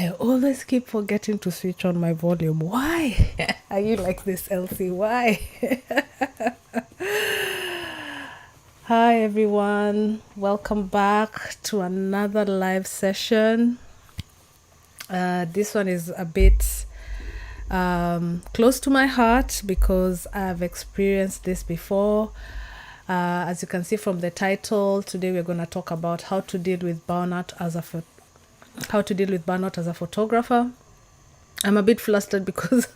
I always keep forgetting to switch on my volume. Why? Are you like this, Elsie? Why? Hi, everyone. Welcome back to another live session. This one is a bit close to my heart because I've experienced this before. As you can see from the title, today we're going to talk about how to deal with burnout as a photographer. I'm a bit flustered because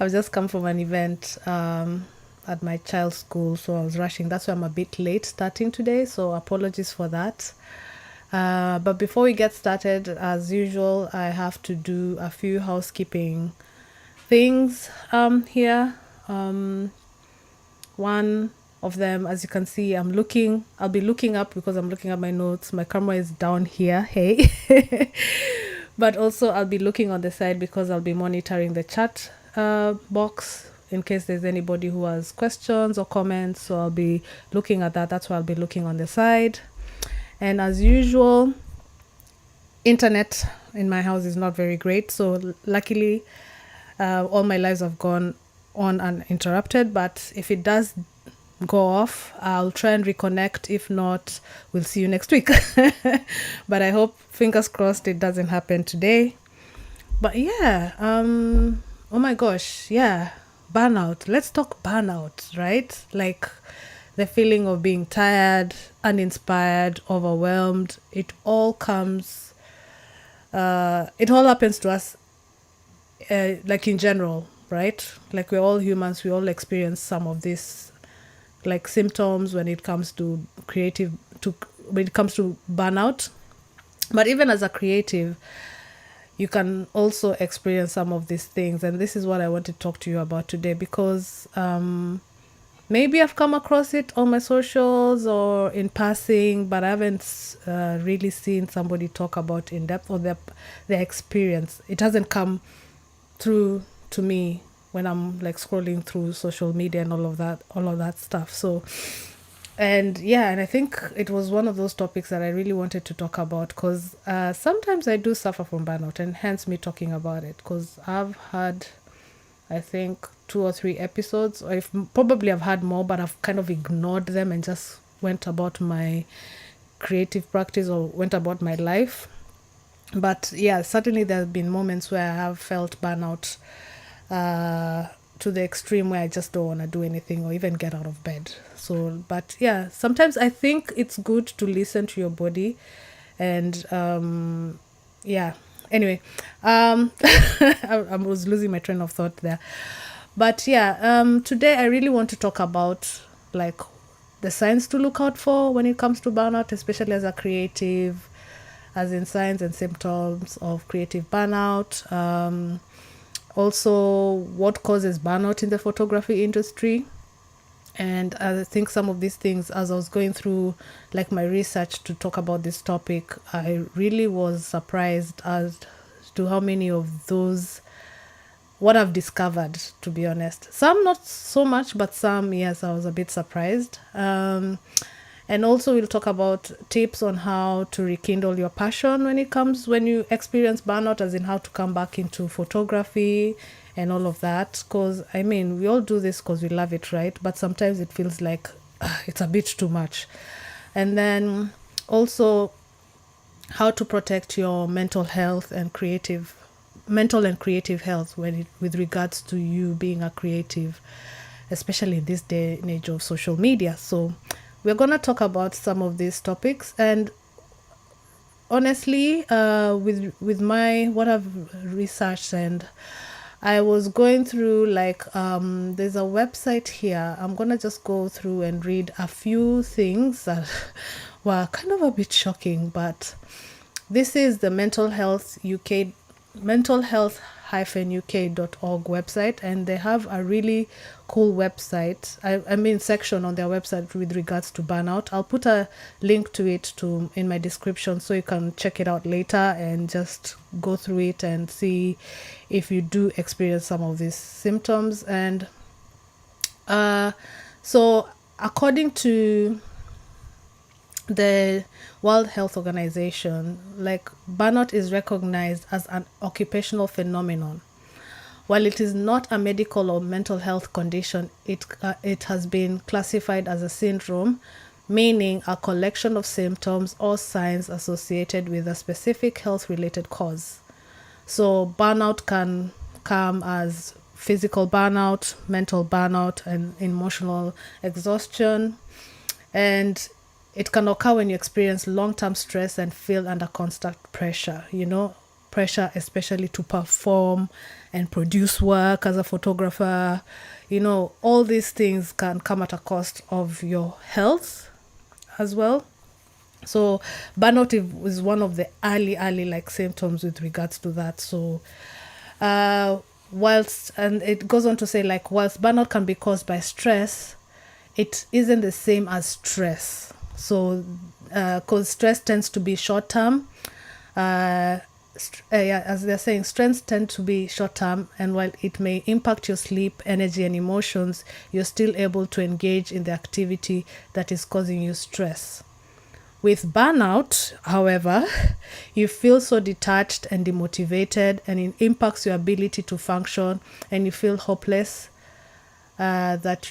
I've just come from an event at my child's school, so I was rushing. That's why I'm a bit late starting today, so apologies for that. But before we get started, as usual, I have to do a few housekeeping things here. One of them, as you can see, I'll be looking up because I'm looking at my notes. My camera is down here, hey. But also I'll be looking on the side because I'll be monitoring the chat box in case there's anybody who has questions or comments. So I'll be looking at that. That's why I'll be looking on the side. And as usual, internet in my house is not very great. So luckily, all my lives have gone on uninterrupted. But if it does go off, I'll try and reconnect. If not, we'll see you next week. But I hope, fingers crossed, it doesn't happen today. But yeah, oh my gosh, yeah, burnout. Let's talk burnout, right? Like the feeling of being tired, uninspired, overwhelmed. It all happens to us, like in general, right? Like we're all humans, we all experience some of this like symptoms when it comes to when it comes to burnout. But even as a creative, you can also experience some of these things, and this is what I want to talk to you about today because maybe I've come across it on my socials or in passing, but I haven't really seen somebody talk about in depth or their experience. It hasn't come through to me when I'm like scrolling through social media and all of that stuff. So, and I think it was one of those topics that I really wanted to talk about because sometimes I do suffer from burnout, and hence me talking about it, because I've had, I think, 2 or 3 episodes, or if probably I've had more, but I've kind of ignored them and just went about my creative practice or went about my life. But yeah, certainly there have been moments where I have felt burnout to the extreme where I just don't want to do anything or even get out of bed. So, but yeah, sometimes I think it's good to listen to your body. And yeah, anyway, I was losing my train of thought there. But yeah, today I really want to talk about like the signs to look out for when it comes to burnout, especially as a creative, as in signs and symptoms of creative burnout. Also, what causes burnout in the photography industry. And I think some of these things, as I was going through like my research to talk about this topic, I really was surprised as to how many of those, what I've discovered, to be honest. Some not so much, but some, yes, I was a bit surprised. And also we'll talk about tips on how to rekindle your passion when you experience burnout, as in how to come back into photography and all of that. Because, I mean, we all do this because we love it, right? But sometimes it feels like it's a bit too much. And then also how to protect your mental and creative health with regards to you being a creative, especially in this day and age of social media. So we're going to talk about some of these topics. And honestly, with my what I've researched, and I was going through like there's a website here. I'm going to just go through and read a few things that were kind of a bit shocking. But this is the mental health uk.org website, and they have a really cool website, I mean section on their website with regards to burnout. I'll put a link to it in my description so you can check it out later and just go through it and see if you do experience some of these symptoms. And so according to the World Health Organization, like burnout is recognized as an occupational phenomenon. While it is not a medical or mental health condition, it has been classified as a syndrome, meaning a collection of symptoms or signs associated with a specific health related cause. So, burnout can come as physical burnout, mental burnout, and emotional exhaustion. And it can occur when you experience long term stress and feel under constant pressure, pressure especially to perform and produce work as a photographer. All these things can come at a cost of your health as well. So burnout is one of the early like symptoms with regards to that. So whilst, and it goes on to say, like, whilst burnout can be caused by stress, it isn't the same as stress. So because stress tends to be short term, yeah, as they're saying, strengths tend to be short term, and while it may impact your sleep, energy, and emotions, you're still able to engage in the activity that is causing you stress. With burnout, however, you feel so detached and demotivated, and it impacts your ability to function, and you feel hopeless that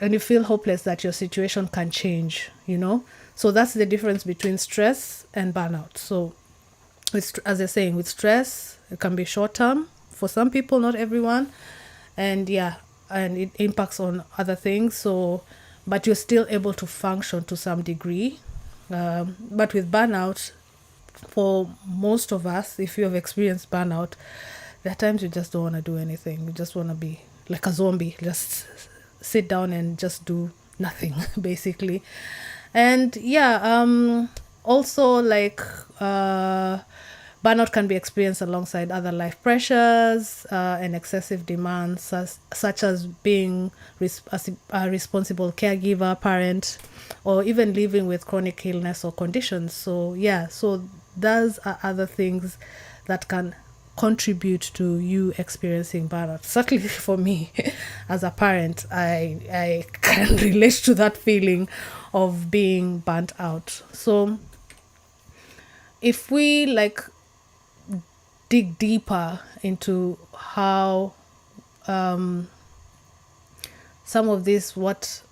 and you feel hopeless that your situation can change. So that's the difference between stress and burnout. So as they're saying, with stress, it can be short term for some people, not everyone, and yeah, and it impacts on other things. So, but you're still able to function to some degree. But with burnout, for most of us, if you have experienced burnout, there are times you just don't want to do anything. You just want to be like a zombie, just sit down and just do nothing, basically. And yeah, also like burnout can be experienced alongside other life pressures and excessive demands, such as being a responsible caregiver, parent, or even living with chronic illness or conditions. So yeah, so those are other things that can contribute to you experiencing burnout. Certainly for me, as a parent, I can relate to that feeling of being burnt out. So if we like dig deeper into how some of this, what,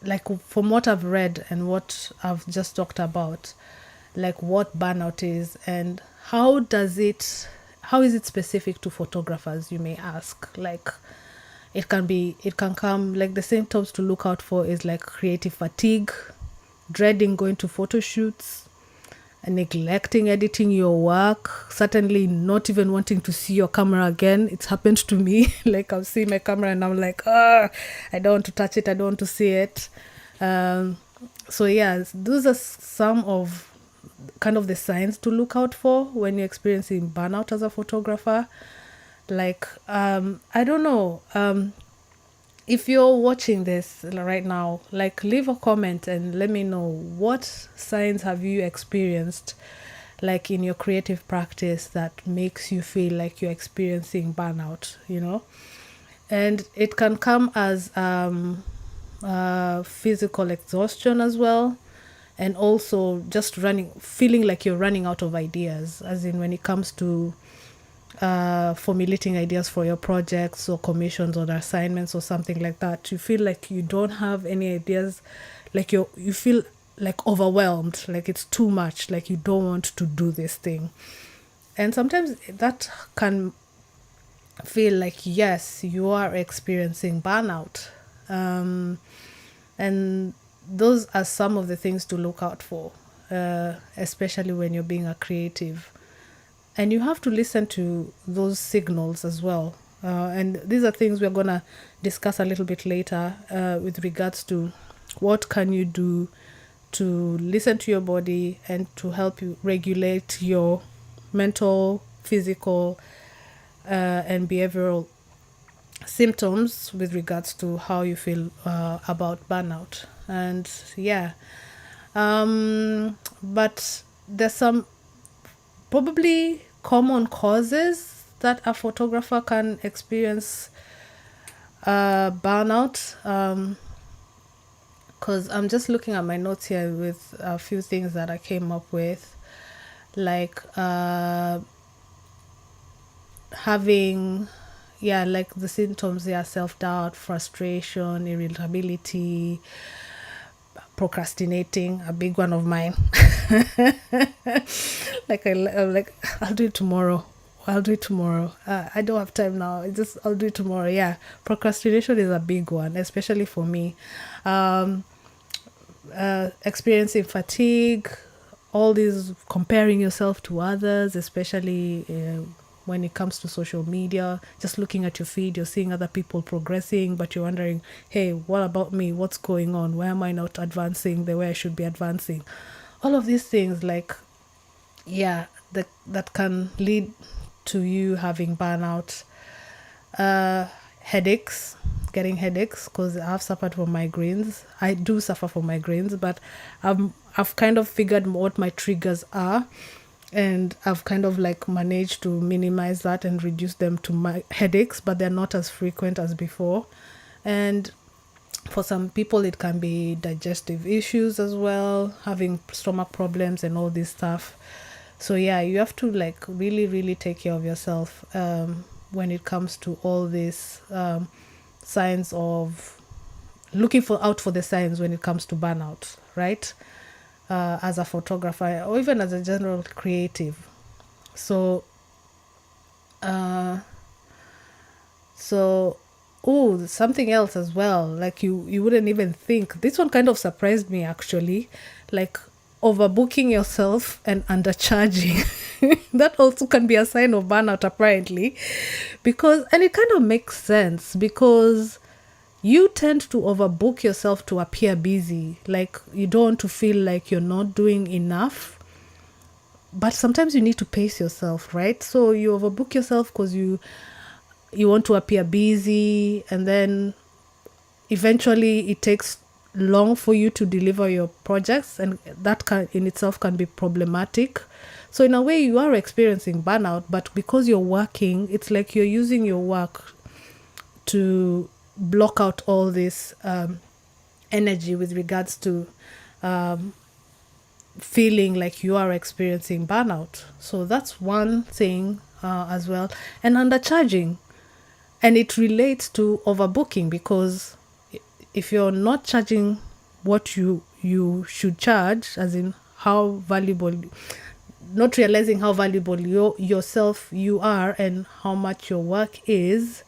like, from what I've read and what I've just talked about, like what burnout is and how is it specific to photographers, you may ask. Like, it can come, like, the symptoms to look out for is like creative fatigue, dreading going to photo shoots, neglecting editing your work, certainly not even wanting to see your camera again. It's happened to me. Like, I'll see my camera and I'm like, I don't want to touch it, I don't want to see it. So yeah, those are some of kind of the signs to look out for when you're experiencing burnout as a photographer. Like, I don't know, if you're watching this right now, like, leave a comment and let me know what signs have you experienced, like, in your creative practice that makes you feel like you're experiencing burnout. And it can come as physical exhaustion as well, and also just feeling like you're running out of ideas, as in when it comes to formulating ideas for your projects or commissions or assignments or something like that. You feel like you don't have any ideas, like you feel like overwhelmed, like it's too much, like you don't want to do this thing. And sometimes that can feel like, yes, you are experiencing burnout. And those are some of the things to look out for, especially when you're being a creative. And you have to listen to those signals as well. And these are things we're going to discuss a little bit later with regards to what can you do to listen to your body and to help you regulate your mental, physical, and behavioral symptoms with regards to how you feel about burnout. And yeah, but there's some probably common causes that a photographer can experience burnout. Because I'm just looking at my notes here with a few things that I came up with, like having, yeah, like the symptoms, yeah, self-doubt, frustration, irritability, procrastinating, a big one of mine. Like I'm like, I'll do it tomorrow. I'll do it tomorrow. I don't have time now. I'll do it tomorrow. Yeah, procrastination is a big one, especially for me. Um, Experiencing fatigue, all these comparing yourself to others, especially when it comes to social media, just looking at your feed, you're seeing other people progressing, but you're wondering, hey, what about me? What's going on? Why am I not advancing the way I should be advancing? All of these things, like, yeah, that can lead to you having burnout. Headaches, getting headaches, because I've suffered from migraines. I do suffer from migraines, but I've kind of figured what my triggers are, and I've kind of like managed to minimize that and reduce them to my headaches, but they're not as frequent as before. And for some people, it can be digestive issues as well, having stomach problems and all this stuff. So yeah, you have to like really, really take care of yourself when it comes to all these signs of looking for out for the signs when it comes to burnout, right? As a photographer or even as a general creative. So, uh, so oh, something else as well. Like you wouldn't even think. This one kind of surprised me actually. Like overbooking yourself and undercharging. That also can be a sign of burnout apparently, because and it kind of makes sense because you tend to overbook yourself to appear busy. Like you don't want to feel like you're not doing enough, but sometimes you need to pace yourself, right? So you overbook yourself because you want to appear busy, and then eventually it takes long for you to deliver your projects, and that can in itself can be problematic. So in a way you are experiencing burnout, but because you're working, it's like you're using your work to block out all this energy with regards to feeling like you are experiencing burnout. So that's one thing as well. And undercharging, and it relates to overbooking, because if you're not charging what you should charge, as in how valuable, not realizing how valuable yourself you are and how much your work is,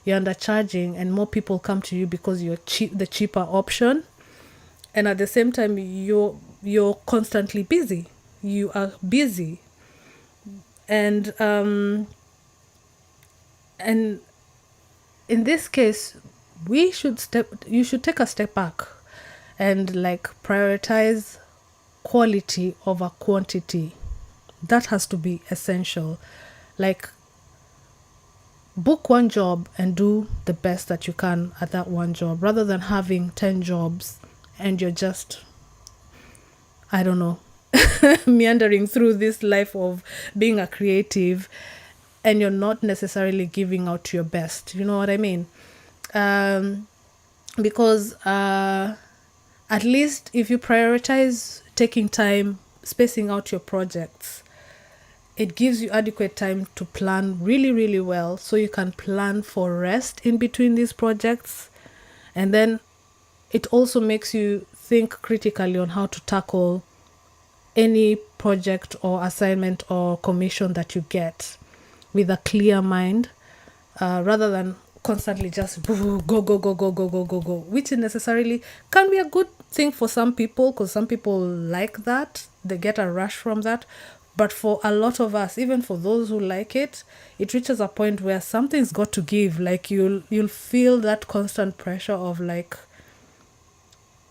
you're undercharging, and more people come to you because you're the cheaper option. And at the same time you're constantly busy. You are busy, and and in this case you should take a step back and like prioritize quality over quantity. That has to be essential. Like book one job and do the best that you can at that one job, rather than having 10 jobs and you're just, I don't know, meandering through this life of being a creative, and you're not necessarily giving out your best. You know what I mean? Because at least if you prioritize taking time, spacing out your projects, it gives you adequate time to plan really, really well, so you can plan for rest in between these projects. And then it also makes you think critically on how to tackle any project or assignment or commission that you get with a clear mind, rather than constantly just go, go, go, go, go, go, go, go, which necessarily can be a good thing for some people, because some people like that. They get a rush from that. But for a lot of us, even for those who like it, it reaches a point where something's got to give. Like you'll feel that constant pressure of like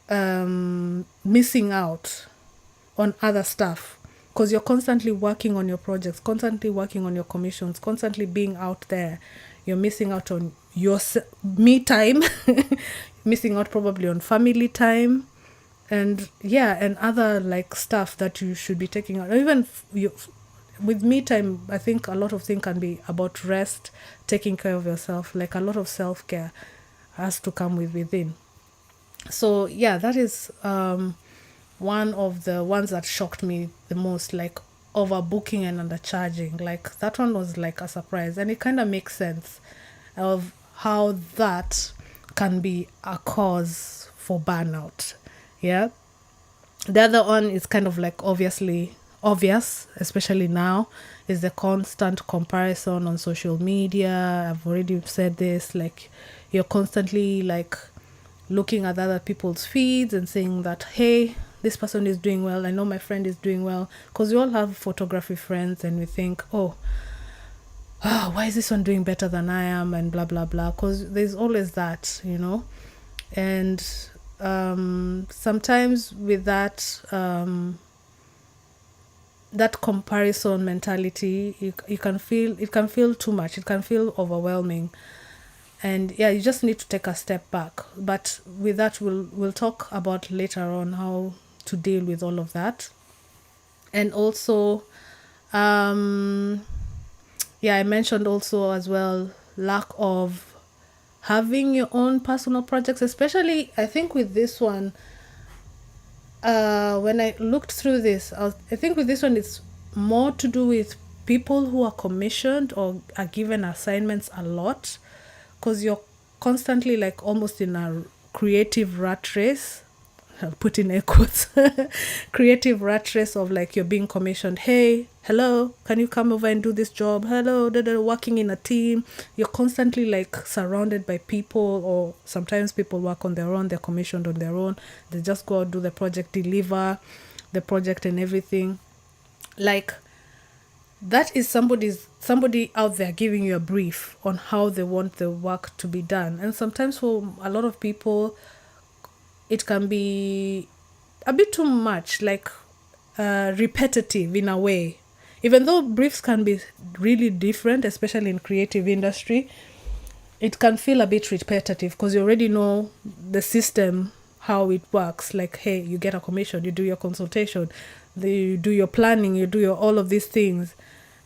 missing out on other stuff, because you're constantly working on your projects, constantly working on your commissions, constantly being out there. You're missing out on your me time, missing out probably on family time, and yeah, and other like stuff that you should be taking out. Even with me time, I think a lot of things can be about rest, taking care of yourself. Like a lot of self-care has to come within. So yeah, that is one of the ones that shocked me the most, like overbooking and undercharging. Like that one was like a surprise, and it kind of makes sense of how that can be a cause for burnout. Yeah. The other one is kind of like obviously obvious, especially now, is the constant comparison on social media. I've already said this, like you're constantly like looking at other people's feeds and saying that, hey, this person is doing well, I know my friend is doing well, because we all have photography friends and we think, oh, why is this one doing better than I am, and blah blah blah, because there's always that, you know. And sometimes with that that comparison mentality, you can feel, it can feel too much, it can feel overwhelming. And yeah, you just need to take a step back. But with that, we'll talk about later on how to deal with all of that. And also yeah, I mentioned also as well lack of having your own personal projects, especially I think with this one. When I looked through this, I think with this one it's more to do with people who are commissioned or are given assignments a lot, because you're constantly like almost in a creative rat race. I'll put in air quotes. Creative rat race of like you're being commissioned. Hey, hello, can you come over and do this job? Hello, working in a team. You're constantly like surrounded by people, or sometimes people work on their own. They're commissioned on their own. They just go out, do the project, deliver the project, and everything. Like that is somebody out there giving you a brief on how they want the work to be done. And sometimes for a lot of people it can be a bit too much, like repetitive in a way. Even though briefs can be really different, especially in creative industry, it can feel a bit repetitive because you already know the system, how it works. Like, hey, you get a commission, you do your consultation, you do your planning, you do your all of these things,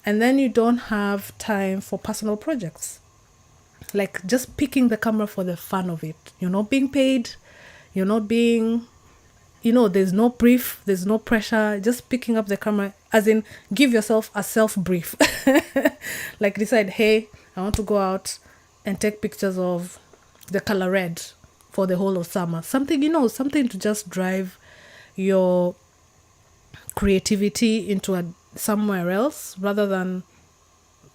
and then you don't have time for personal projects. Like just picking the camera for the fun of it. You're not being paid, you're not being, there's no brief, there's no pressure, just picking up the camera, as in give yourself a self brief. Like decide, hey, I want to go out and take pictures of the color red for the whole of summer. Something, something to just drive your creativity into somewhere else, rather than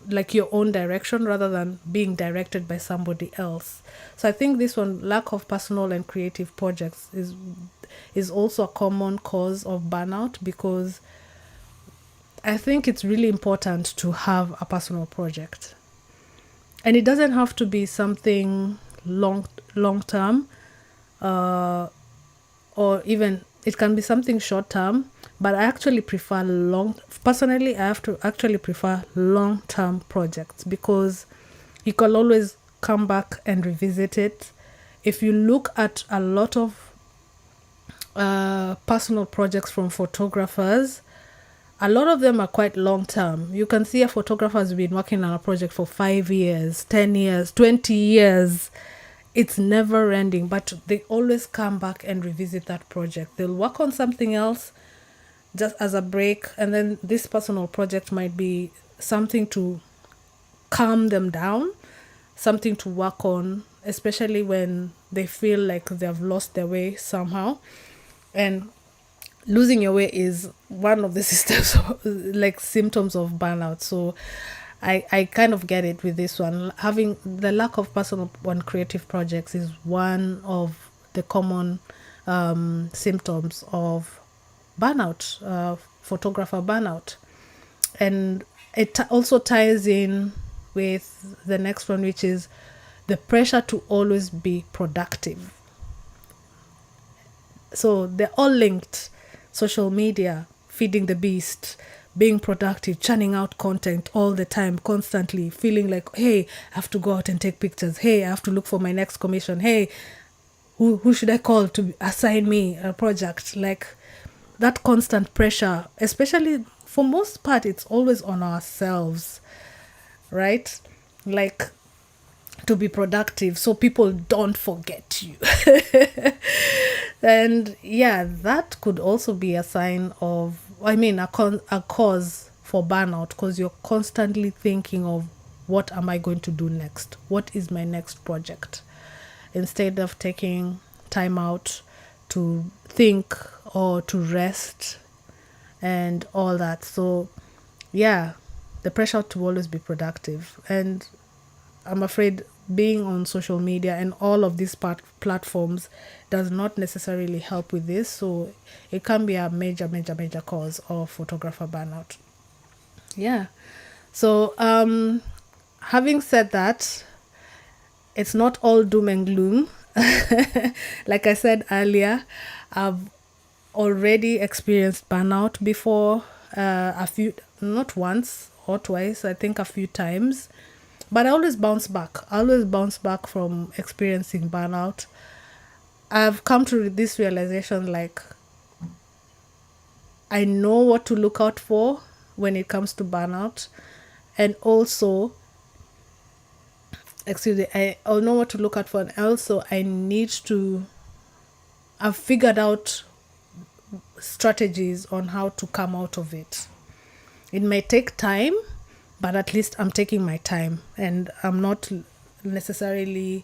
like your own direction, rather than being directed by somebody else. So I think this one, lack of personal and creative projects, is also a common cause of burnout, because I think it's really important to have a personal project. And it doesn't have to be something long term, or even it can be something short term, but I actually prefer personally I have to actually prefer long term projects, because you can always come back and revisit it. If you look at a lot of personal projects from photographers, a lot of them are quite long term. You can see a photographer has been working on a project for 5 years, 10 years, 20 years. It's never ending, but they always come back and revisit that project. They'll work on something else just as a break, and then this personal project might be something to calm them down, something to work on, especially when they feel like they've lost their way somehow. And losing your way is one of the systems like symptoms of burnout. So I kind of get it with this one. Having the lack of personal and creative projects is one of the common symptoms of burnout, photographer burnout. And it also ties in with the next one, which is the pressure to always be productive. So they're all linked. Social media, feeding the beast, being productive, churning out content all the time, constantly feeling like, hey, I have to go out and take pictures. Hey, I have to look for my next commission. Hey, who should I call to assign me a project? Like that constant pressure, especially for most part, it's always on ourselves, right? Like to be productive so people don't forget you. And yeah, that could also be a sign of, I mean, a cause for burnout, because you're constantly thinking of, what am I going to do next? What is my next project? Instead of taking time out to think or to rest and all that. So yeah, the pressure to always be productive. And I'm afraid being on social media and all of these platforms does not necessarily help with this. So it can be a major cause of photographer burnout. Yeah. So having said that, it's not all doom and gloom. Like I said earlier, I've already experienced burnout before, a few, not once or twice, I think a few times. But I always bounce back. I always bounce back from experiencing burnout. I've come to this realization, like, I know what to look out for when it comes to burnout. And also, I'll know what to look out for. And also, I've figured out strategies on how to come out of it. It may take time, but at least I'm taking my time, and I'm not necessarily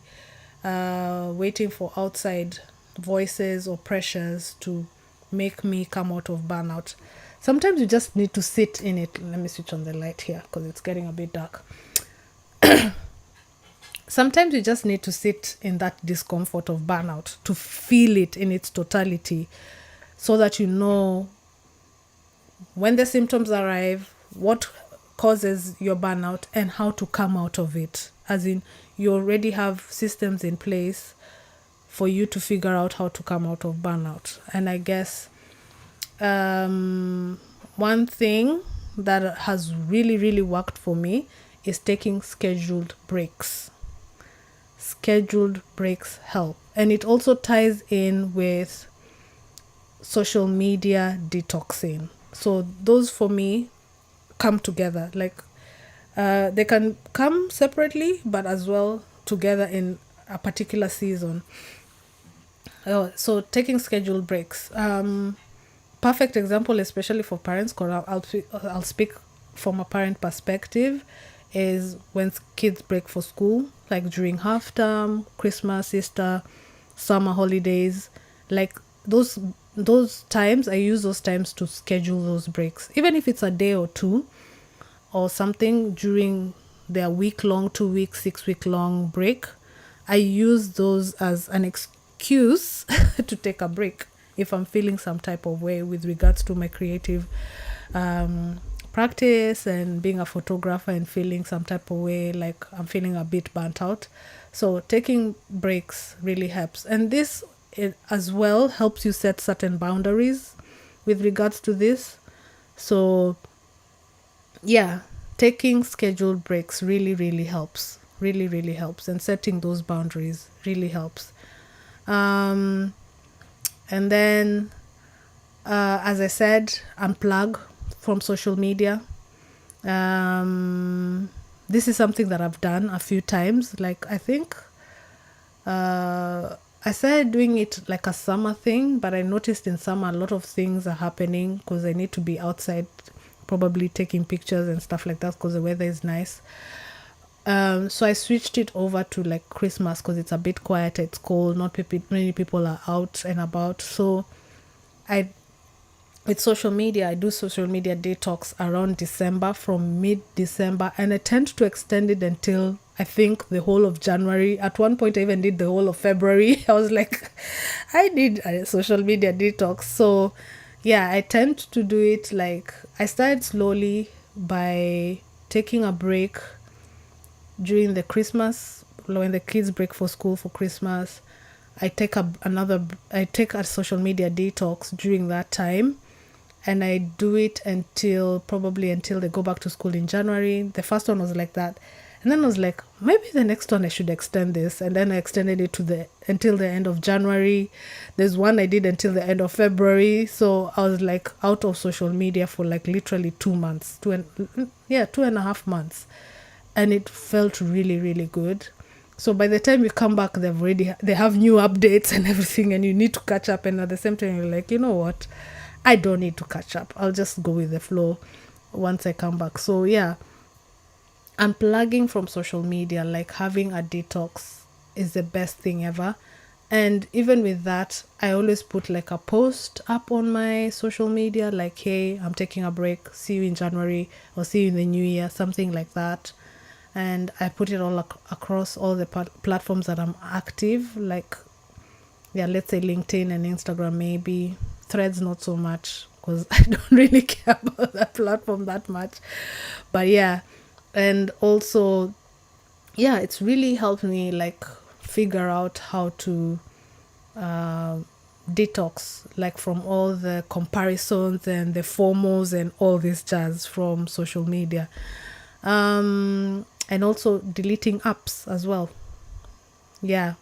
waiting for outside voices or pressures to make me come out of burnout. Sometimes you just need to sit in it. Let me switch on the light here because it's getting a bit dark. Sometimes you just need to sit in that discomfort of burnout to feel it in its totality, so that you know when the symptoms arrive, what causes your burnout, and how to come out of it. As in, you already have systems in place for you to figure out how to come out of burnout. And I guess one thing that has really worked for me is taking scheduled breaks. Scheduled breaks help. And it also ties in with social media detoxing. So those for me come together. Like they can come separately, but as well together in a particular season. So taking scheduled breaks. Perfect example, especially for parents, because I'll speak from a parent perspective, is when kids break for school, like during half term, Christmas, Easter, summer holidays. Like those times, I use those times to schedule those breaks, even if it's a day or two or something during their week-long, 2 week, 6 week long break. I use those as an excuse to take a break if I'm feeling some type of way with regards to my creative practice and being a photographer, and feeling some type of way, like I'm feeling a bit burnt out. So taking breaks really helps. And this, it as well helps you set certain boundaries with regards to this. So yeah, taking scheduled breaks really helps. Really helps. And setting those boundaries really helps. And then, as I said, unplug from social media. This is something that I've done a few times. Like, I think I started doing it like a summer thing, but I noticed in summer a lot of things are happening because I need to be outside, probably taking pictures and stuff like that because the weather is nice. So I switched it over to like Christmas because it's a bit quieter, it's cold, not many people are out and about. So with social media, I do social media detox around December, from mid-December, and I tend to extend it until I think the whole of January. At one point, I even did the whole of February. I was like, I need a social media detox. So yeah, I tend to do it like, I started slowly by taking a break during the Christmas, when the kids break for school for Christmas. I take a social media detox during that time, and I do it until they go back to school in January. The first one was like that, and then I was like, maybe the next one I should extend this, and then I extended it until the end of January. There's one I did until the end of February. So I was like out of social media for like literally 2 months, 2.5 months, and it felt really good. So by the time you come back, they have new updates and everything, and you need to catch up. And at the same time, you're like, you know what, I don't need to catch up. I'll just go with the flow once I come back. So yeah, unplugging from social media, like having a detox, is the best thing ever. And even with that, I always put like a post up on my social media, like, hey, I'm taking a break, see you in January, or see you in the new year, something like that. And I put it all across all the platforms that I'm active, like, yeah, let's say LinkedIn and Instagram, maybe. Threads, not so much, because I don't really care about that platform that much. But yeah, and also, yeah, it's really helped me like figure out how to detox, like from all the comparisons and the FOMOs and all this jazz from social media. And also deleting apps as well. Yeah,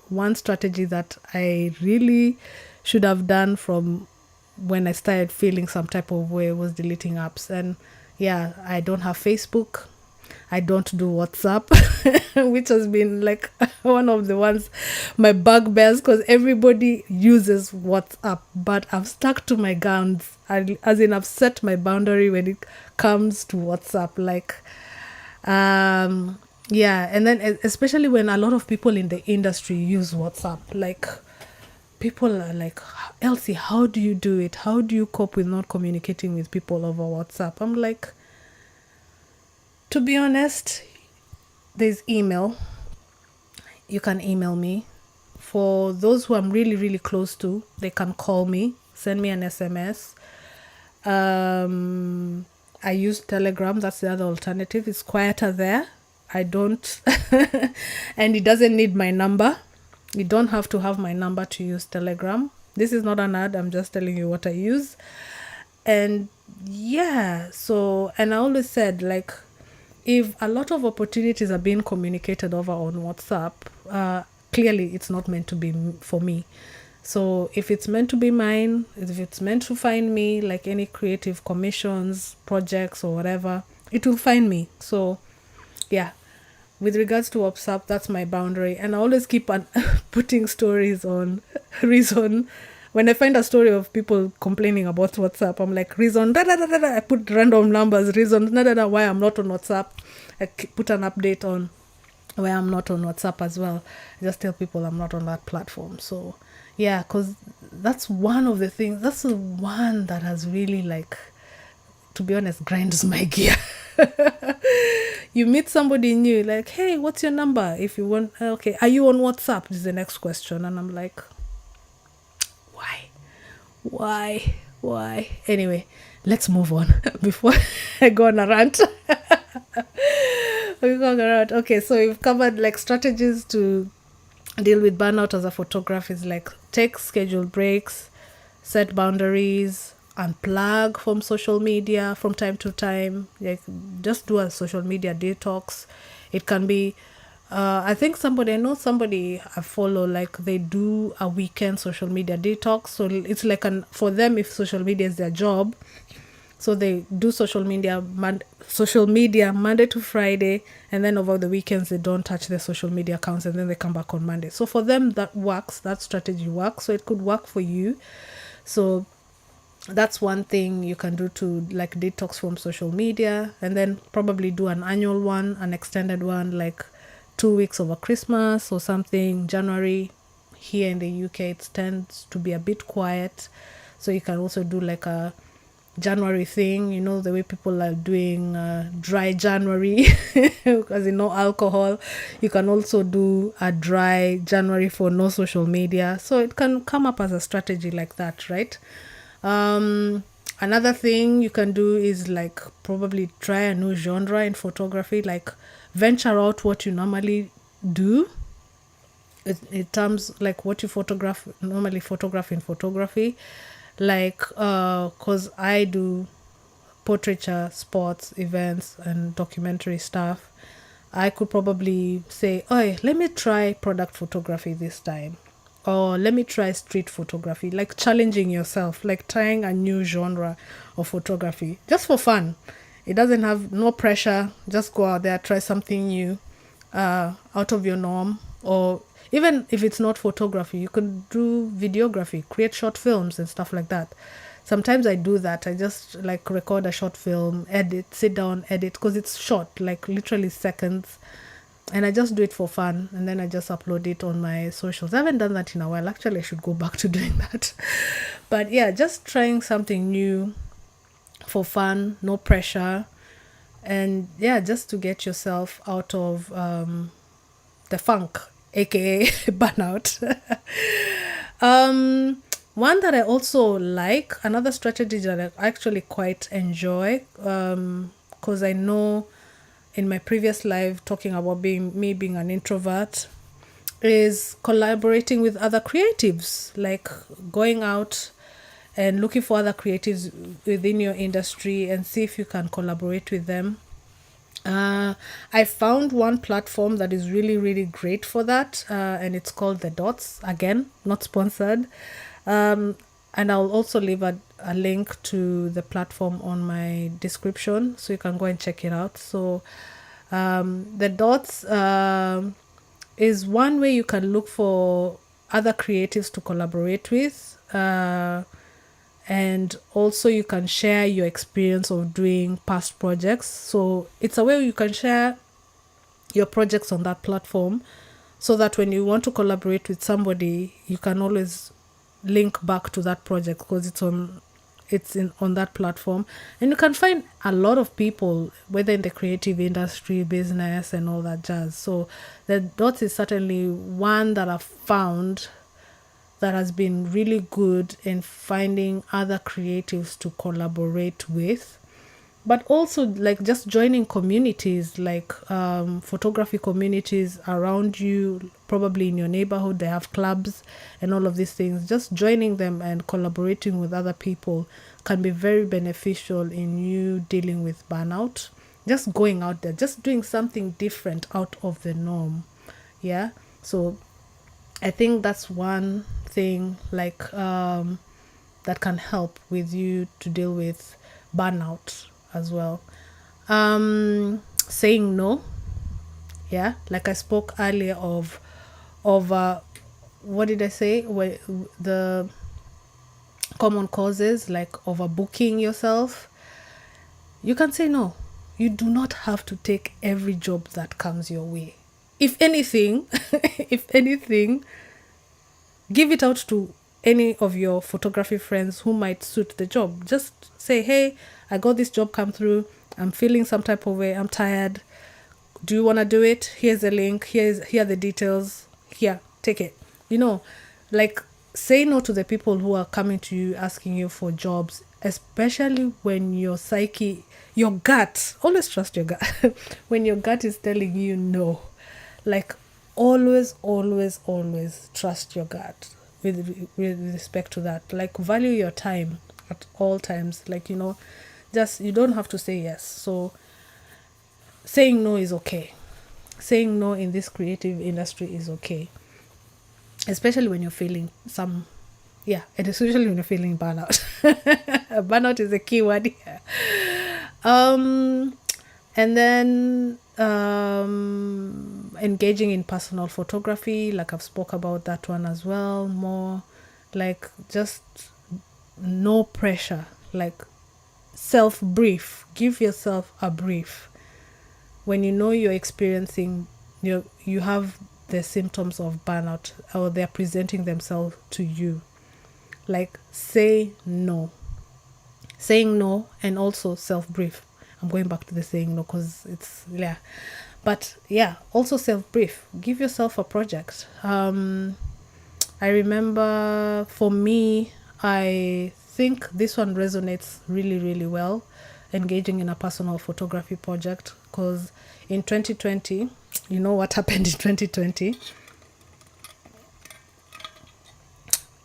one strategy that I really should have done from when I started feeling some type of way was deleting apps. And yeah, I don't have Facebook. I don't do WhatsApp, which has been like one of the ones, my bugbears, because everybody uses WhatsApp, but I've stuck to my guns. As in, I've set my boundary when it comes to WhatsApp. Like, yeah, and then especially when a lot of people in the industry use WhatsApp, like people are like, Elsie, how do you do it? How do you cope with not communicating with people over WhatsApp? I'm like, to be honest, there's email. You can email me. For those who I'm really, really close to, they can call me, send me an SMS. I use Telegram. That's the other alternative. It's quieter there. I don't, and it doesn't need my number. You don't have to have my number to use Telegram. This is not an ad. I'm just telling you what I use. And yeah, so, and I always said, like, if a lot of opportunities are being communicated over on WhatsApp, clearly it's not meant to be for me. So if it's meant to be mine, if it's meant to find me, like any creative commissions, projects or whatever, it will find me. So yeah, with regards to WhatsApp, that's my boundary. And I always keep on putting stories on Reason. When I find a story of people complaining about WhatsApp, I'm like, Reason, da, da, da, da, da. I put random numbers, Reason, da, da, da, why I'm not on WhatsApp. I put an update on why I'm not on WhatsApp as well. I just tell people I'm not on that platform. So yeah, because that's one of the things, that's the one that has really, like, to be honest, grinds my gear. You meet somebody new, like, hey, what's your number? If you want, okay, are you on WhatsApp? This is the next question. And I'm like, why? Anyway, let's move on before I go on a rant. Okay, so we've covered like strategies to deal with burnout as a photographer. Is like take scheduled breaks, set boundaries, unplug from social media from time to time. Like, just do a social media detox. It can be I know somebody I follow, like they do a weekend social media detox. So it's like for them, if social media is their job, so they do social media Monday to Friday, and then over the weekends they don't touch their social media accounts, and then they come back on Monday. So for them that works, that strategy works. So it could work for you. So that's one thing you can do to like detox from social media, and then probably do an annual one, an extended one, like 2 weeks over Christmas or something. January here in the UK, it tends to be a bit quiet. So you can also do like a January thing, you know, the way people are doing dry January, because no alcohol. You can also do a dry January for no social media. So it can come up as a strategy like that, right? Another thing you can do is like probably try a new genre in photography, like venture out what you normally do in terms like what you normally photograph in photography, like because I do portraiture, sports, events and documentary stuff. I could probably say, oh, let me try product photography this time, or let me try street photography, like challenging yourself, like trying a new genre of photography just for fun. It doesn't have no pressure. Just go out there, try something new. out of your norm. Or even if it's not photography, you could do videography, create short films and stuff like that. Sometimes I do that. I just like record a short film, edit, sit down, edit, because it's short, like literally seconds. And I just do it for fun, and then I just upload it on my socials. I haven't done that in a while. Actually, I should go back to doing that. But yeah, just trying something new for fun, no pressure. And yeah, just to get yourself out of the funk, aka burnout. One that I also like, another strategy that I actually quite enjoy, because I know in my previous life talking about being an introvert, is collaborating with other creatives, like going out and looking for other creatives within your industry and see if you can collaborate with them. I found one platform that is really, really great for that, and it's called The Dots. Again, not sponsored. And I'll also leave a link to the platform on my description so you can go and check it out. So, The Dots is one way you can look for other creatives to collaborate with. And also you can share your experience of doing past projects. So it's a way you can share your projects on that platform, so that when you want to collaborate with somebody, you can always link back to that project because it's on that platform. And you can find a lot of people, whether in the creative industry, business and all that jazz. So The Dots is certainly one that I've found that has been really good in finding other creatives to collaborate with, but also like just joining communities, like photography communities around you, probably in your neighborhood they have clubs and all of these things. Just joining them and collaborating with other people can be very beneficial in you dealing with burnout. Just going out there, just doing something different out of the norm. Yeah, so I think that's one thing, like that can help with you to deal with burnout as well. Saying no. Yeah, like I spoke earlier of what did I say? The common causes, like overbooking yourself. You can say no. You do not have to take every job that comes your way. If anything, if anything, give it out to any of your photography friends who might suit the job. Just say, hey, I got this job come through. I'm feeling some type of way. I'm tired. Do you want to do it? Here's the link. Here are the details. Here, take it. Like, say no to the people who are coming to you asking you for jobs, especially when your psyche, your gut, always trust your gut. When your gut is telling you no, like always trust your gut with respect to that. Like, value your time at all times. Like, just, you don't have to say yes. So saying no is okay. Saying no in this creative industry is okay, especially when you're feeling and especially when you're feeling burnout. Burnout is a key word here. And then engaging in personal photography, like I've spoke about that one as well. More like just no pressure, like self-brief. Give yourself a brief when you know you're experiencing, you have the symptoms of burnout, or they're presenting themselves to you. Like, say no. Saying no, and also self-brief. I'm going back to the saying no because it's, yeah. But yeah, also self-brief. Give yourself a project. I remember for me, I think this one resonates really, really well, engaging in a personal photography project, because in 2020, you know what happened in 2020?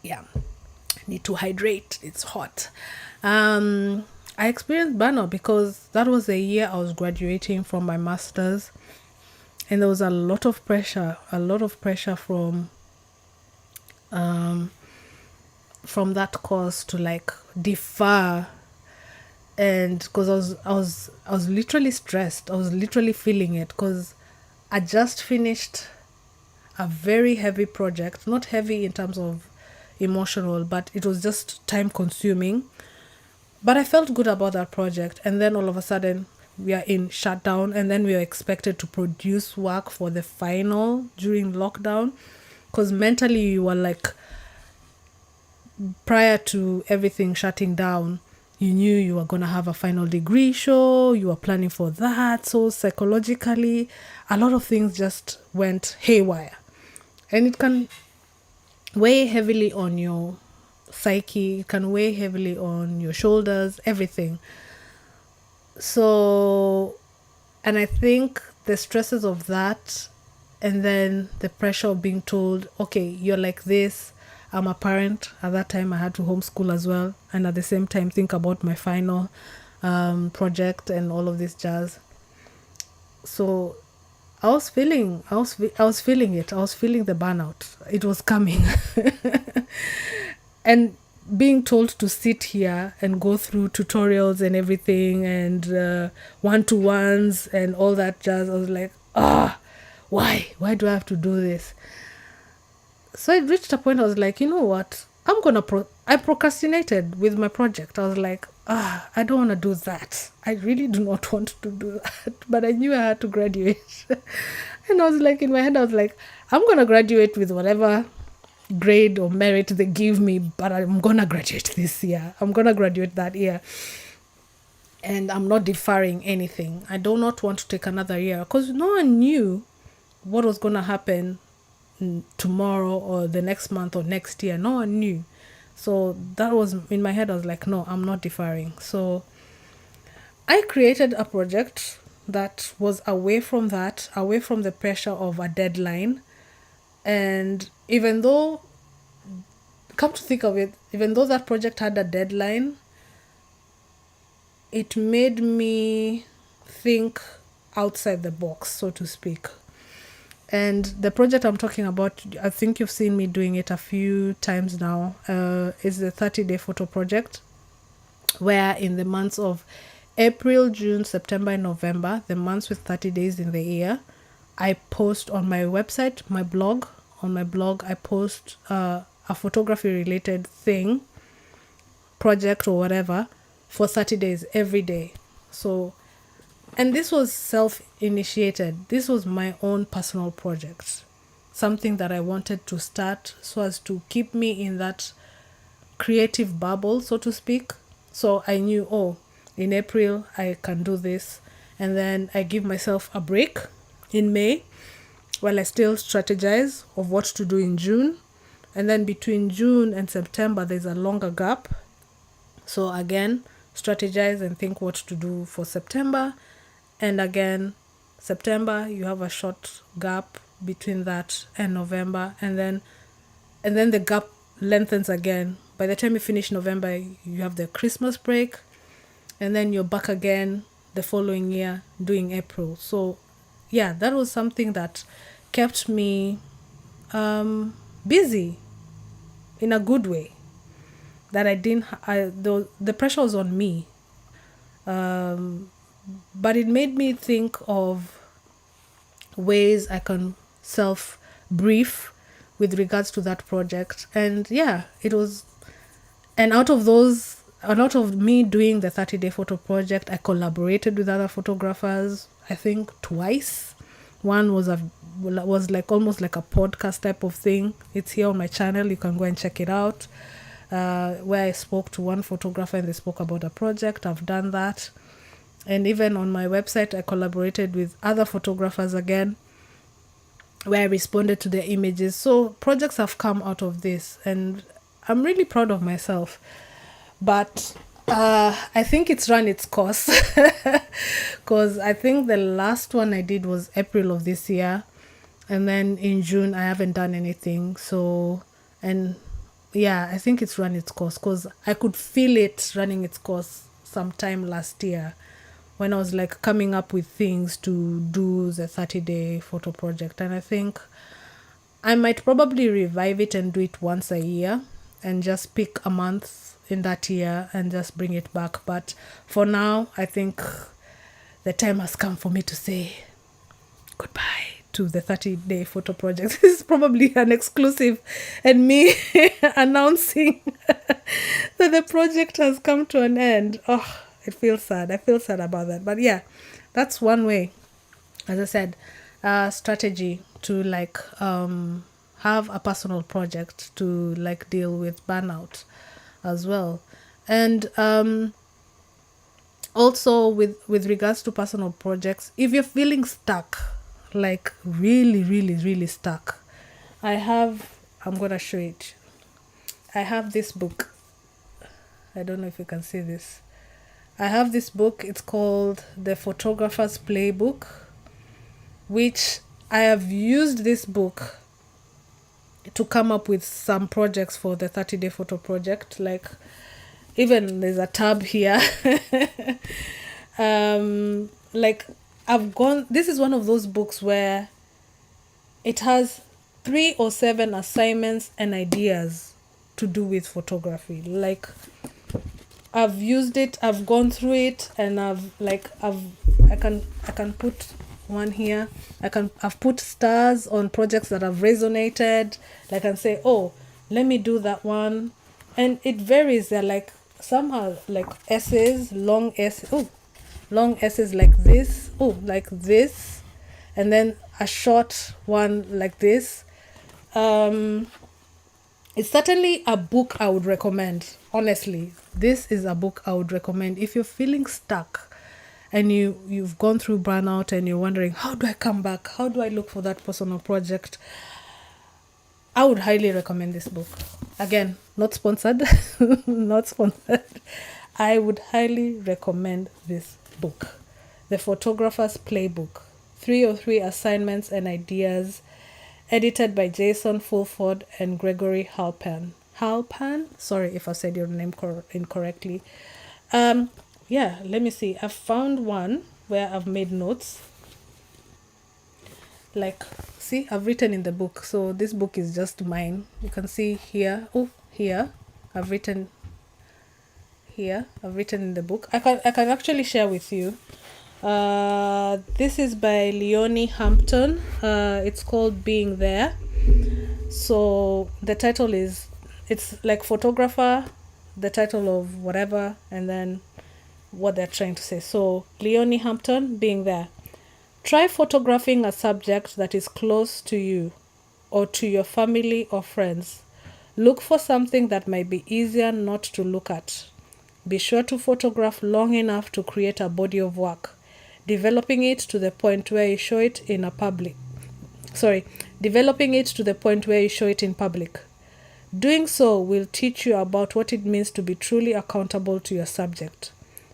Yeah, need to hydrate. It's hot. I experienced burnout because that was the year I was graduating from my master's, and there was a lot of pressure from that course to like defer. And because I was literally stressed, I was literally feeling it, because I just finished a very heavy project, not heavy in terms of emotional, but it was just time consuming. But I felt good about that project. And then all of a sudden, we are in shutdown, and then we are expected to produce work for the final during lockdown. Because mentally, you were like, prior to everything shutting down, you knew you were going to have a final degree show, you were planning for that. So psychologically, a lot of things just went haywire. And it can weigh heavily on your psyche, it can weigh heavily on your shoulders, everything. So, and I think the stresses of that, and then the pressure of being told, okay, you're like this. I'm a parent. At that time, I had to homeschool as well. And at the same time, think about my final project and all of this jazz. So I was feeling it. I was feeling the burnout. It was coming. And being told to sit here and go through tutorials and everything and one-to-ones and all that jazz, I was like, why do I have to do this? So it reached a point I was like, you know what, I procrastinated with my project. I was like, I don't want to do that. I really do not want to do that. But I knew I had to graduate. And I was like, in my head, I was like, I'm going to graduate with whatever grade or merit they give me, but I'm going to graduate this year. I'm going to graduate that year. And I'm not deferring anything. I do not want to take another year because no one knew what was going to happen tomorrow or the next month or next year. No one knew. So that was in my head. I was like, no, I'm not deferring. So I created a project that was away from the pressure of a deadline. And even though, come to think of it, even though that project had a deadline, it made me think outside the box, so to speak. And the project I'm talking about, I think you've seen me doing it a few times now, is the 30-day photo project, where in the months of April, June, September, and November, the months with 30 days in the year, I post on my website, my blog. On my blog, I post a photography-related thing, project or whatever, for 30 days every day. So, and this was self-initiated. This was my own personal project, something that I wanted to start so as to keep me in that creative bubble, so to speak. So I knew, in April, I can do this. And then I give myself a break in May while I still strategize of what to do in June. And then between June and September, there's a longer gap. So again, strategize and think what to do for September. And again, September, you have a short gap between that and November. And then the gap lengthens again. By the time you finish November, you have the Christmas break. And then you're back again the following year doing April. So yeah, that was something that kept me busy in a good way. That the pressure was on me. But it made me think of ways I can self-brief with regards to that project. And yeah, it was, and out of me doing the 30-day photo project, I collaborated with other photographers, I think twice. One was like almost like a podcast type of thing. It's here on my channel. You can go and check it out. Where I spoke to one photographer and they spoke about a project. I've done that. And even on my website, I collaborated with other photographers again, where I responded to their images. So projects have come out of this, and I'm really proud of myself. But I think it's run its course, because I think the last one I did was April of this year. And then in June, I haven't done anything. So, and yeah, I think it's run its course, because I could feel it running its course sometime last year, when I was like coming up with things to do the 30-day photo project. And I think I might probably revive it and do it once a year and just pick a month in that year and just bring it back. But for now, I think the time has come for me to say goodbye to the 30-day photo project. This is probably an exclusive, and me announcing that the project has come to an end. Oh, it feels sad. I feel sad about that. But yeah, that's one way, as I said, strategy to like have a personal project to like deal with burnout as well. And also with regards to personal projects, if you're feeling stuck, like really stuck, I'm gonna show it. I have this book. I don't know if you can see this. I have this book. It's called The Photographer's Playbook, which I have used this book to come up with some projects for the 30-day photo project. Like, even there's a tab here. Like, this is one of those books where it has 3 or 7 assignments and ideas to do with photography. Like, I've used it, I've gone through it, and I can put one here. I've put stars on projects that have resonated. Like, I can say, oh, let me do that one. And it varies. They're like, some are like essays, long essays like this, like this, and then a short one like this. It's certainly a book I would recommend. Honestly, this is a book I would recommend if you're feeling stuck and you've gone through burnout and you're wondering, how do I come back? How do I look for that personal project? I would highly recommend this book. Again, not sponsored. Not sponsored. I would highly recommend this book. The Photographer's Playbook. 303 Assignments and Ideas. Edited by Jason Fulford and Gregory Halpan. Halpan? Sorry if I said your name incorrectly. Yeah, let me see. I found one where I've made notes. Like, see, I've written in the book. So this book is just mine. You can see here. Here. I've written here. I've written in the book. I can actually share with you. This is by Leonie Hampton. It's called Being There. So the title is, it's like photographer, the title of whatever, and then what they're trying to say. So Leonie Hampton, Being There. Try photographing a subject that is close to you or to your family or friends. Look for something that might be easier not to look at. Be sure to photograph long enough to create a body of work, developing it to the point where you show it in public. Doing so will teach you about what it means to be truly accountable to your subject.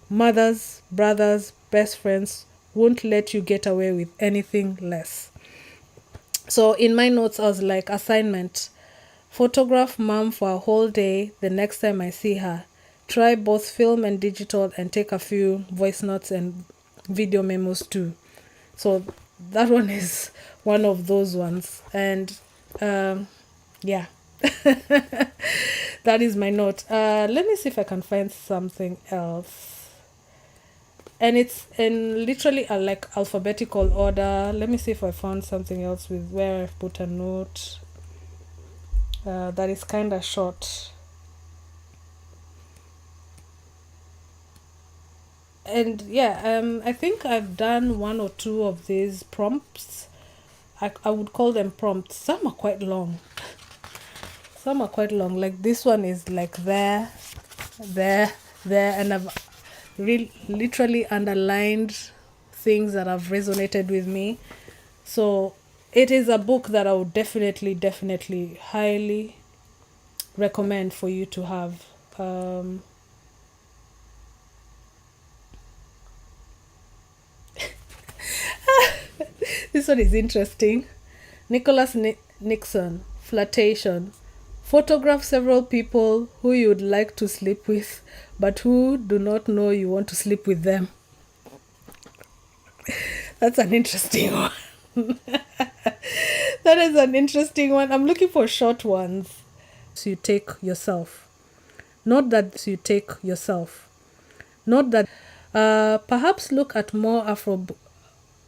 Mothers, brothers, best friends won't let you get away with anything less. So in my notes, I was like, assignment, photograph mom for a whole day the next time I see her. Try both film and digital and take a few voice notes and video memos too. So that one is one of those ones. And yeah, that is my note. Let me see if I can find something else. And it's in literally like alphabetical order. Let me see if I found something else with where I've put a note that is kind of short. And yeah, I think I've done 1 or 2 of these prompts. I would call them prompts. Some are quite long. Like this one is like there, and I've literally underlined things that have resonated with me. So it is a book that I would definitely highly recommend for you to have. This one is interesting. Nicholas Nixon, flirtation. Photograph several people who you would like to sleep with, but who do not know you want to sleep with them. That's an interesting one. That is an interesting one. I'm looking for short ones. So you take yourself. Not that you take yourself. Not that. Perhaps look at more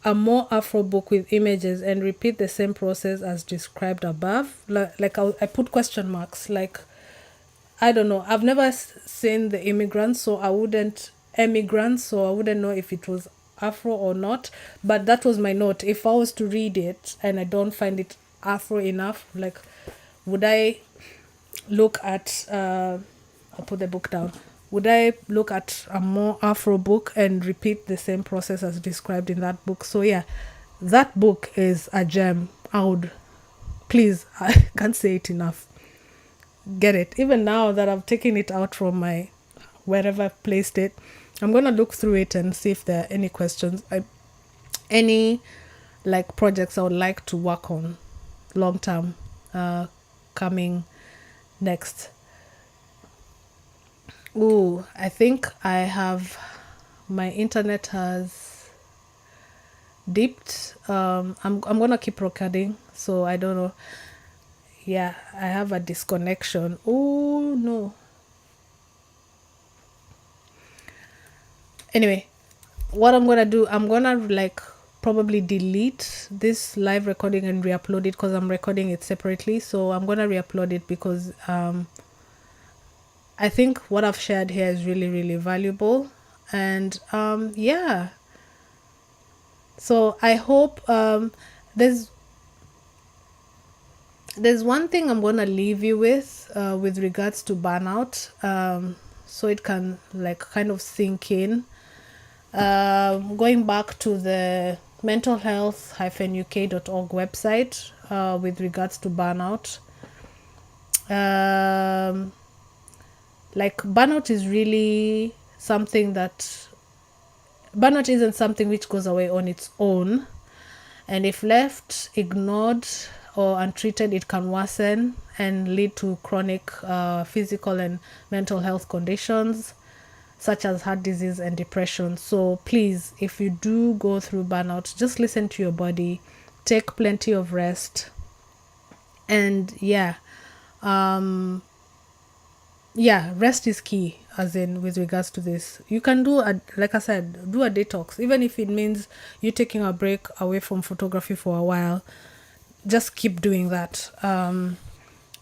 a more Afro book with images and repeat the same process as described above. Like I put question marks. Like, I don't know. I've never seen the immigrants, so I wouldn't know if it was Afro or not. But that was my note. If I was to read it and I don't find it Afro enough, like, would I look at I'll put the book down. Would I look at a more Afro book and repeat the same process as described in that book? So yeah, that book is a gem. Please, I can't say it enough. Get it. Even now that I've taken it out from my wherever I've placed it, I'm gonna look through it and see if there are any questions, any like projects I would like to work on long term, coming next. Ooh, I think my internet has dipped. I'm gonna keep recording, so I don't know. Yeah, I have a disconnection. Oh no. Anyway, what I'm gonna do, I'm gonna like probably delete this live recording and re-upload it because I'm recording it separately. So I'm gonna re-upload it because I think what I've shared here is really, really valuable. And yeah. So I hope there's one thing I'm gonna leave you with regards to burnout, so it can like kind of sink in. Going back to the mentalhealth-uk.org website with regards to burnout. Like burnout isn't something which goes away on its own, and if left ignored or untreated, it can worsen and lead to chronic physical and mental health conditions such as heart disease and depression. So please, if you do go through burnout, just listen to your body, take plenty of rest, and rest is key, as in with regards to this. You can do like I said, do a detox, even if it means you taking a break away from photography for a while. Just keep doing that, and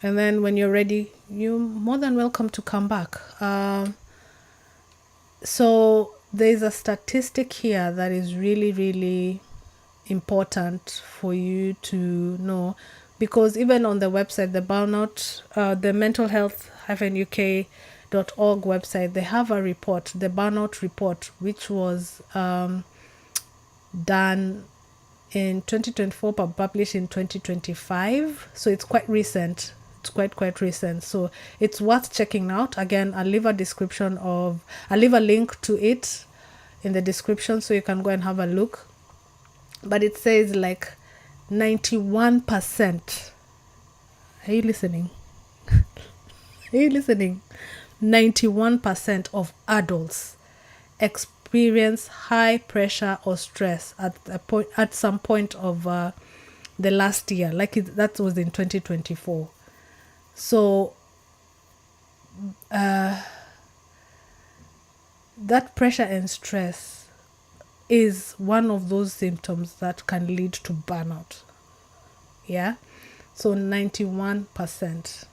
then when you're ready, you're more than welcome to come back. So there's a statistic here that is really, really important for you to know, because even on the website, the burnout, the mental health-uk.org website, they have a report, the burnout report, which was done in 2024 but published in 2025. So it's quite recent. It's quite recent. So it's worth checking out. Again, I'll leave a link to it in the description so you can go and have a look. But it says like 91%. Are you listening? Are you listening? 91% of adults experience high pressure or stress at some point of the last year. That was in 2024. So that pressure and stress is one of those symptoms that can lead to burnout. Yeah. So 91%.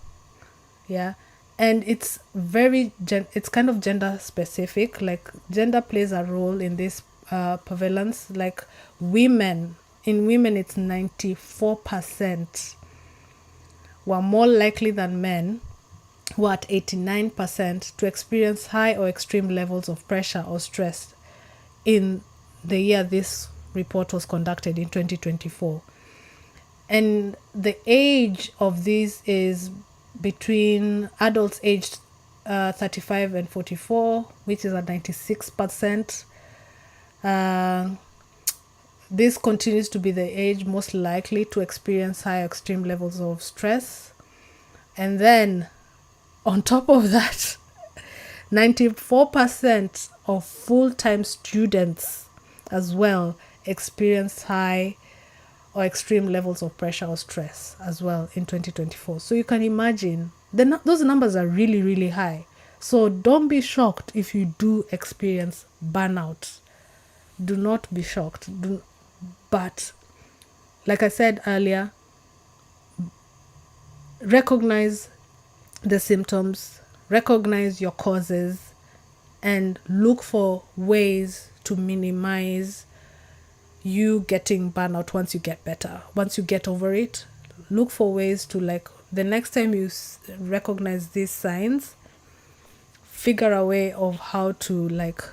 Yeah. And it's it's kind of gender specific. Like gender plays a role in this prevalence. Like in women it's 94% were more likely than men, who are at 89%, to experience high or extreme levels of pressure or stress in the year this report was conducted in 2024. And the age of these is between adults aged 35 and 44, which is at 96%. This continues to be the age most likely to experience high extreme levels of stress. And then, on top of that, 94% of full-time students as well experience high or extreme levels of pressure or stress as well in 2024. So you can imagine, those numbers are really, really high. So don't be shocked if you do experience burnout. Do not be shocked. But like I said earlier, recognize the symptoms, recognize your causes, and look for ways to minimize you getting burnout once you get better. Once you get over it, look for ways to, like, the next time you recognize these signs, figure a way of how to, like,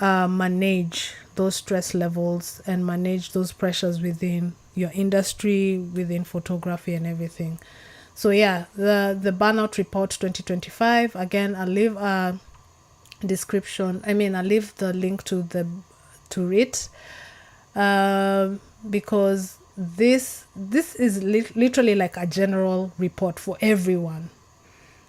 manage those stress levels and manage those pressures within your industry, within photography and everything. So yeah, the Burnout Report 2025, again, I'll leave a description, I'll leave the link to it, because this is literally like a general report for everyone.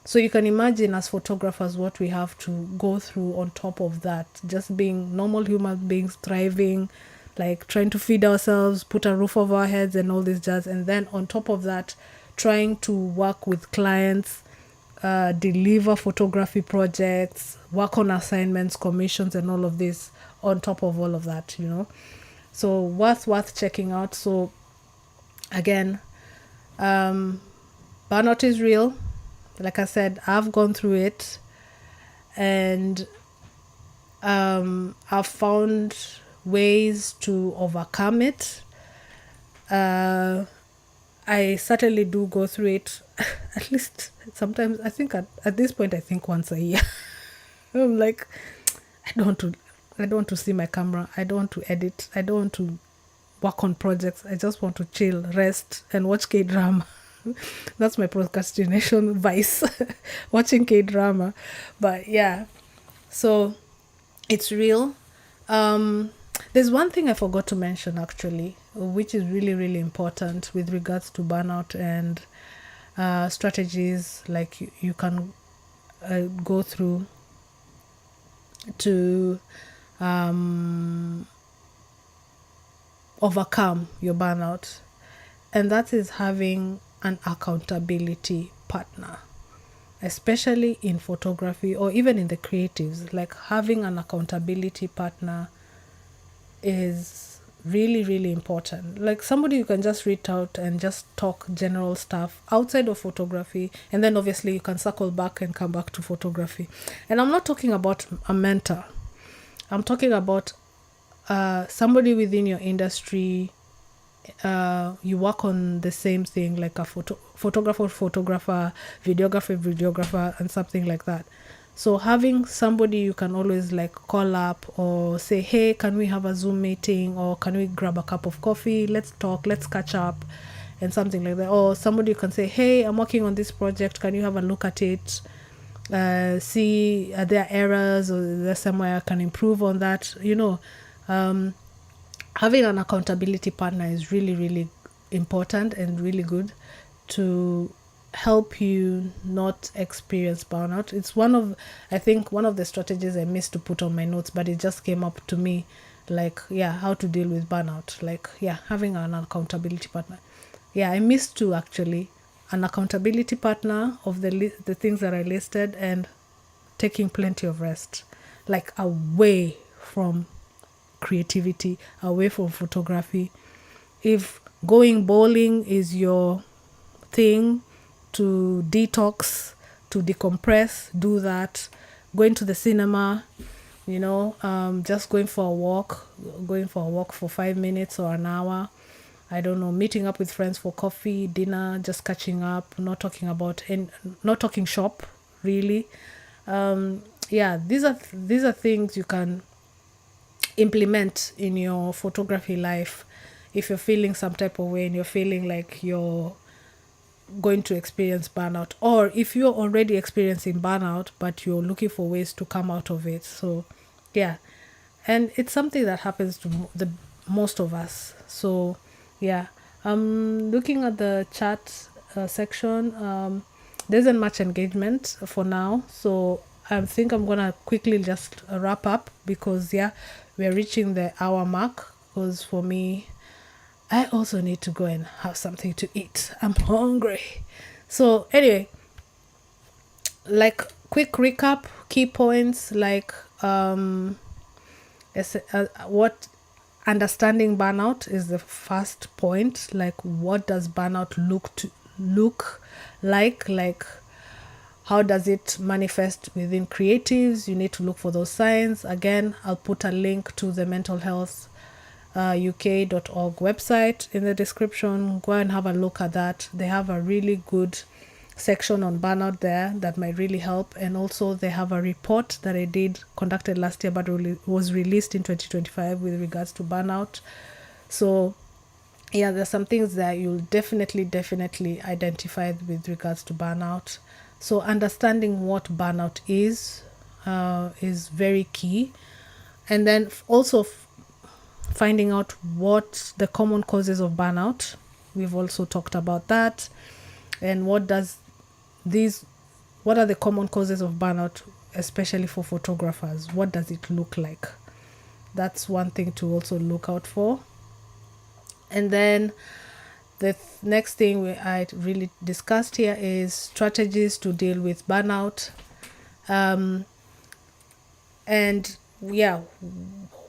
So you can imagine, as photographers, what we have to go through on top of that, just being normal human beings, thriving, like trying to feed ourselves, put a roof over our heads and all this jazz. And then on top of that, trying to work with clients, deliver photography projects, work on assignments, commissions, and all of this on top of all of that, So worth checking out. So again, burnout is real. Like I said, I've gone through it, and I've found ways to overcome it. I certainly do go through it at least sometimes. I think at this point, I think once a year. I'm like, I don't want to see my camera. I don't want to edit. I don't want to work on projects. I just want to chill, rest, and watch K-drama. That's my procrastination vice, watching K-drama. But yeah, so it's real. There's one thing I forgot to mention, actually, which is really, really important with regards to burnout and strategies like you can go through to overcome your burnout. And that is having an accountability partner, especially in photography or even in the creatives. Like, having an accountability partner is really, really important. Like, somebody you can just reach out and just talk general stuff outside of photography, and then obviously you can circle back and come back to photography. And I'm not talking about a mentor. I'm talking about somebody within your industry. You work on the same thing, like a photographer, videographer, and something like that. So having somebody you can always, like, call up or say, hey, can we have a Zoom meeting, or can we grab a cup of coffee, let's talk, let's catch up, and something like that. Or somebody you can say, hey, I'm working on this project, can you have a look at it, see, are there errors, or is there somewhere I can improve on that, having an accountability partner is really, really important and really good to help you not experience burnout. It's one of the strategies I missed to put on my notes, but it just came up to me, like, yeah, how to deal with burnout. Like, yeah, having an accountability partner. Yeah, I missed two, actually. An accountability partner of the things that I listed, and taking plenty of rest, like, away from creativity, away from photography. If going bowling is your thing, to detox, to decompress, do that. Going to the cinema, just going for a walk for 5 minutes or an hour. I don't know, meeting up with friends for coffee, dinner, just catching up, not talking shop, really. These are things you can implement in your photography life if you're feeling some type of way and you're feeling like you're going to experience burnout, or if you're already experiencing burnout but you're looking for ways to come out of it. So yeah, and it's something that happens to the most of us. So yeah, I'm looking at the chat section. There isn't much engagement for now, so I think I'm gonna quickly just wrap up, because yeah, we're reaching the hour mark. Because for me, I also need to go and have something to eat. I'm hungry. So anyway, like, quick recap, key points, like what understanding burnout is the first point. Like, what does burnout look like how does it manifest within creatives? You need to look for those signs. Again, I'll put a link to the mental health uk.org website in the description. Go and have a look at that. They have a really good section on burnout there that might really help. And also they have a report that I did conducted last year, but was released in 2025 with regards to burnout. So yeah, there's some things that you'll definitely identify with regards to burnout. So understanding what burnout is very key. And then also finding out what the common causes of burnout. We've also talked about that. And what are the common causes of burnout, especially for photographers? What does it look like? That's one thing to also look out for. And then the next thing I really discussed here is strategies to deal with burnout. And yeah,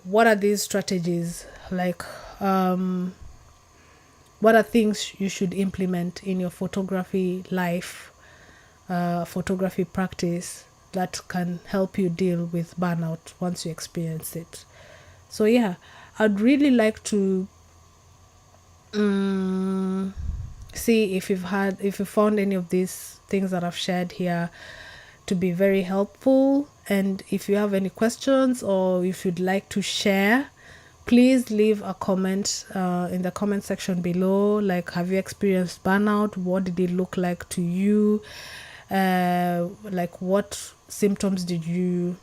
what are these strategies? Like, what are things you should implement in your photography life, photography practice that can help you deal with burnout once you experience it? So yeah, I'd really like to see if you found any of these things that I've shared here to be very helpful. And if you have any questions or if you'd like to share, please leave a comment in the comment section below. Like, have you experienced burnout? What did it look like to you? Like, what symptoms did you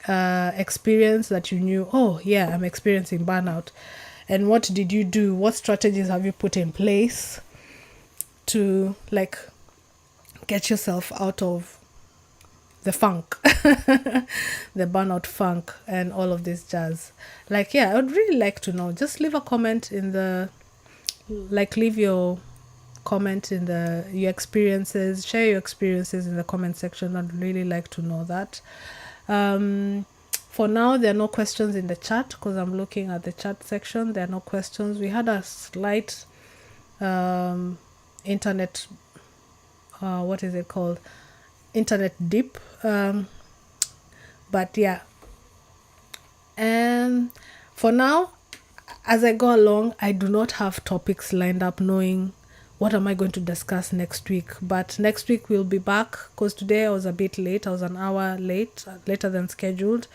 experience that you knew, oh yeah, I'm experiencing burnout? And what did you do? What strategies have you put in place to like get yourself out of the funk, the burnout funk and all of this jazz? Like, yeah, I would really like to know. Just leave a comment leave your comment in your experiences, share your experiences in the comment section. I'd really like to know that. For now, there are no questions in the chat because I'm looking at the chat section. There are no questions. We had a slight internet, what is it called? Internet dip. But yeah. And for now, as I go along, I do not have topics lined up knowing what am I going to discuss next week. But next week we'll be back because today I was a bit late. I was an hour later than scheduled.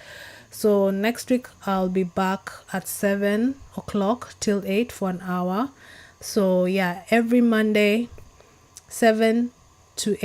So next week I'll be back at 7 o'clock till 8 for an hour. So yeah, every Monday, 7 to 8.